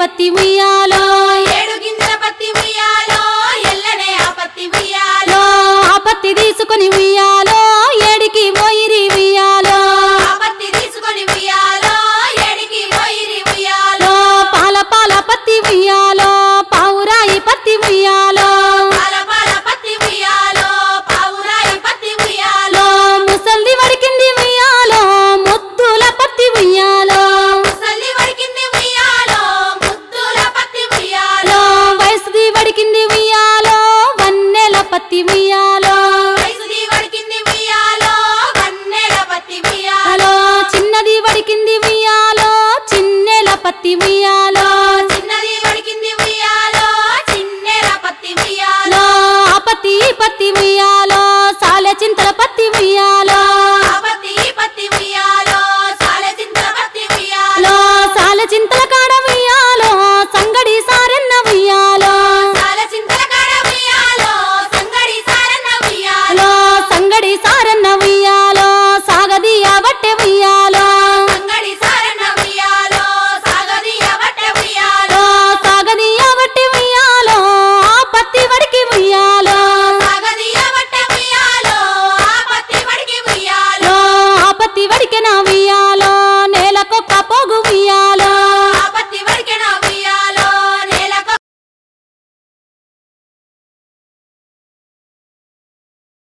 పత్తి ఉయ్యాలో ఏడు గింజల పత్తి ఉయ్యాలో ఎల్లనే ఆ పత్తి ఉయ్యాలో ఆ పత్తి తీసుకొని ఉయ్యాలో ఏడికి పోయిరి ఉయ్యాలో ఆ పత్తి తీసుకొని ఉయ్యాలో ఏడికి పోయిరి ఉయ్యాలో పాల పాల పత్తి ఉయ్యాలో పావురాయి పత్తి ఉయ్యాలో పాల పాల పత్తి ఉయ్యాలో పావురాయి పత్తి ఉయ్యాలో ముసల్ది వడికింది ఉయ్యాలో ముద్దుల పత్తి ఉయ్యాలో ముసలి వడికింది ఉయ్యాలో ముద్దుల పత్తి ఉయ్యాలో వయసుది వడికింది ఉయ్యాలో వన్నెల పత్తి ఉయ్యాలో